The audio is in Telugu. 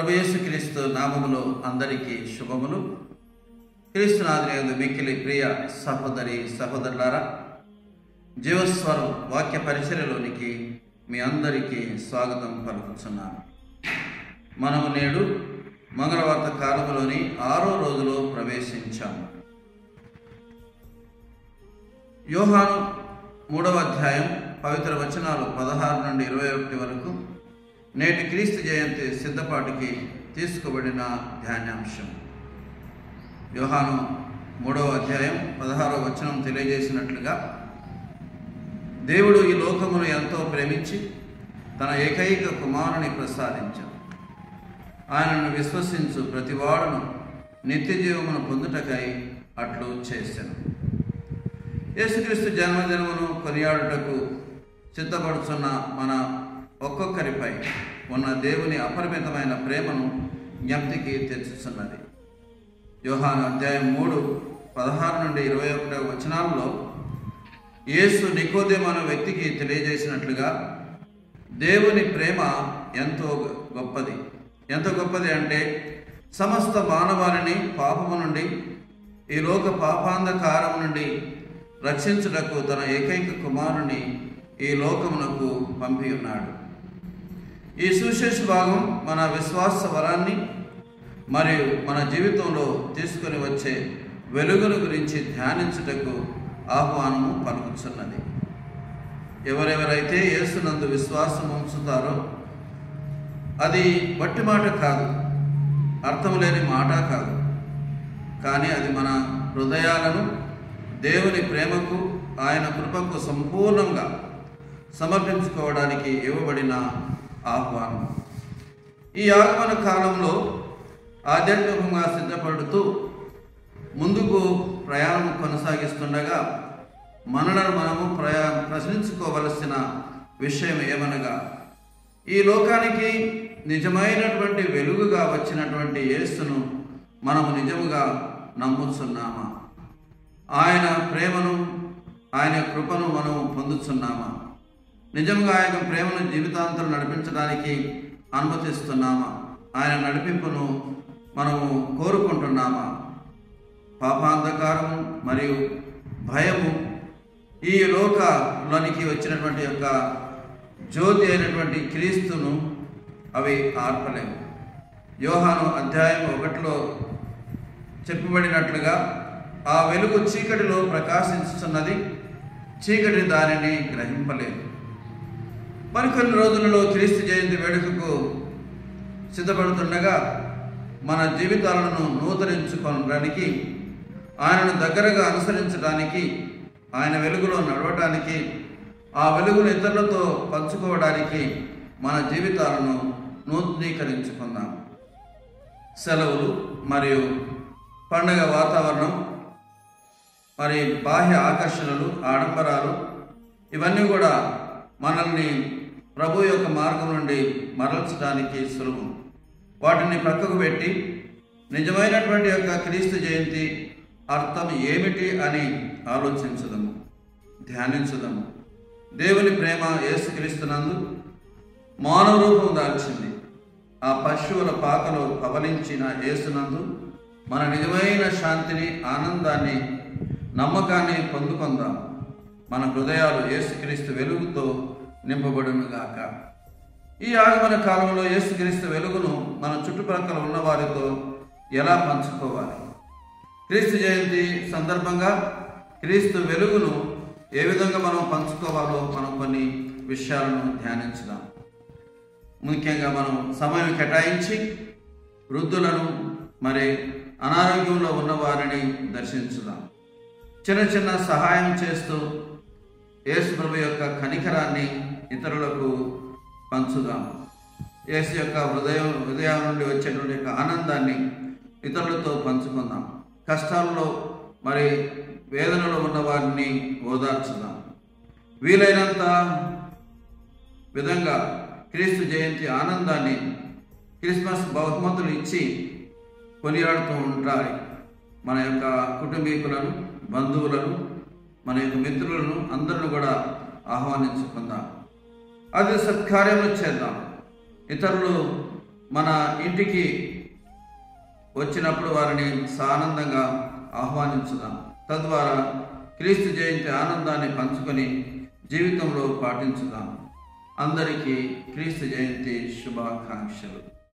ప్రభు యేసుక్రీస్తు నామములో అందరికీ శుభములు. క్రీస్తునాథుని మిక్కిలి ప్రియ సహోదరి సహోదరులారా, జీవస్వరం వాక్య పరిచర్యలోనికి మీ అందరికీ స్వాగతం పలుకుతున్నాను. మనము నేడు మంగళవార్త కాలములోని 6వ రోజులో ప్రవేశించాము. యోహాను 3వ అధ్యాయం పవిత్ర వచనాలు 16 నుండి 21 వరకు నేటి క్రీస్తు జయంతి సిద్ధపాటుకి తీసుకోబడిన ధ్యానాంశం. యోహాను 3వ అధ్యాయం 16వ వచనం తెలియజేసినట్లుగా, దేవుడు ఈ లోకమును ఎంతో ప్రేమించి తన ఏకైక కుమారుని ప్రసాదించాడు. ఆయనను విశ్వసించు ప్రతివాడును నిత్య జీవమును పొందుటకై అట్లు చేశాను. యేసుక్రీస్తు జన్మదినమును కొనియాడుటకు సిద్ధపడుతున్న మన ఒక్కొక్కరిపై ఉన్న దేవుని అపరిమితమైన ప్రేమను జ్ఞప్తికి తెచ్చుతున్నది. యోహాను అధ్యాయం 3 16 నుండి 21 వచనాల్లో యేసు నికోదేము అనే వ్యక్తికి తెలియజేసినట్లుగా, దేవుని ప్రేమ ఎంతో గొప్పది అంటే సమస్త మానవాళిని పాపము నుండి, ఈ లోక పాపాంధకారం నుండి రక్షించుటకు తన ఏకైక కుమారుని ఈ లోకమునకు పంపి ఉన్నాడు. ఈ సువిశేష భాగం మన విశ్వాస వరాన్ని మరియు మన జీవితంలో తీసుకొని వచ్చే వెలుగుల గురించి ధ్యానించుటకు ఆహ్వానము పలుకుతున్నది. ఎవరెవరైతే యేసునందు విశ్వాసం ఉంచుతారో అది వట్టి మాట కాదు, అర్థం లేని మాట కాదు, కానీ అది మన హృదయాలను దేవుని ప్రేమకు, ఆయన కృపకు సంపూర్ణంగా సమర్పించుకోవడానికి ఇవ్వబడిన ఆహ్వానం. ఈ ఆగమన కాలంలో ఆధ్యాత్మికంగా సిద్ధపడుతూ ముందుకు ప్రయాణం కొనసాగిస్తుండగా మనలను మనము ప్రశ్నించుకోవలసిన విషయం ఏమనగా, ఈ లోకానికి నిజమైనటువంటి వెలుగుగా వచ్చినటువంటి యేసును మనము నిజముగా నమ్ముతున్నామా? ఆయన ప్రేమను, ఆయన కృపను మనము పొందుతున్నామా? నిజంగా ఆయన ప్రేమను జీవితాంతం నడిపించడానికి అనుమతిస్తున్నామా? ఆయన నడిపింపును మనము కోరుకుంటున్నామా? పాపాంధకారము మరియు భయము ఈ లోకంలోనికి వచ్చినటువంటి యొక్క జ్యోతి అయినటువంటి క్రీస్తును అవి ఆర్పలేము. యోహాను అధ్యాయం 1లో చెప్పబడినట్లుగా, ఆ వెలుగు చీకటిలో ప్రకాశించుతున్నది, చీకటి దానిని గ్రహింపలేదు. మరికొన్ని రోజులలో క్రీస్తు జయంతి వేడుకకు సిద్ధపడుతుండగా మన జీవితాలను నూతనించుకోవడానికి, ఆయనను దగ్గరగా అనుసరించడానికి, ఆయన వెలుగులో నడవడానికి, ఆ వెలుగును ఇతరులతో పంచుకోవడానికి మన జీవితాలను నూతనీకరించుకుందాం. సెలవులు మరియు పండగ వాతావరణం, మరి బాహ్య ఆకర్షణలు, ఆడంబరాలు ఇవన్నీ కూడా మనల్ని ప్రభు యొక్క మార్గం నుండి మరల్చడానికి సులభం. వాటిని ప్రక్కకు పెట్టి నిజమైనటువంటి యొక్క క్రీస్తు జయంతి అర్థం ఏమిటి అని ఆలోచించదము, ధ్యానించదము. దేవుని ప్రేమ యేసుక్రీస్తునందు మానవ రూపం దాల్చింది. ఆ పశువుల పాకలో పవలించిన యేసునందు మన నిజమైన శాంతిని, ఆనందాన్ని, నమ్మకాన్ని పొందుకుందాం. మన హృదయాలు యేసుక్రీస్తు వెలుగుతో నింపబడునుగాక. ఈ ఆగమన కాలంలో యేసుక్రీస్తు వెలుగును మన చుట్టుప్రక్కల ఉన్న వారితో ఎలా పంచుకోవాలి? క్రీస్తు జయంతి సందర్భంగా క్రీస్తు వెలుగును ఏ విధంగా మనం పంచుకోవాలో మనం కొన్ని విషయాలను ధ్యానించుదాం. ముఖ్యంగా మనం సమయం కేటాయించి వృద్ధులను, మరి అనారోగ్యంలో ఉన్న వారిని దర్శించుదాం. చిన్న సహాయం చేస్తూ యేసు ప్రభు యొక్క కనికరాన్ని ఇతరులకు పంచుదాం. యేసు యొక్క హృదయం నుండి వచ్చేటువంటి యొక్క ఆనందాన్ని ఇతరులతో పంచుకుందాం. కష్టాల్లో మరి వేదనలో ఉన్న వారిని ఓదార్చుదాం. వీలైనంత విధంగా క్రీస్తు జయంతి ఆనందాన్ని, క్రిస్మస్ బహుమతులు ఇచ్చి కొనియాడుతూ ఉంటాయి. మన యొక్క కుటుంబీకులను, బంధువులను, మన యొక్క మిత్రులను అందరిని కూడా ఆహ్వానించుకుందాం. అది సత్కార్యములు చేద్దాం. ఇతరులు మన ఇంటికి వచ్చినప్పుడు వారిని సానందంగా ఆహ్వానించుదాం. తద్వారా క్రీస్తు జయంతి ఆనందాన్ని పంచుకొని జీవితంలో పాటించుదాం. అందరికీ క్రీస్తు జయంతి శుభాకాంక్షలు.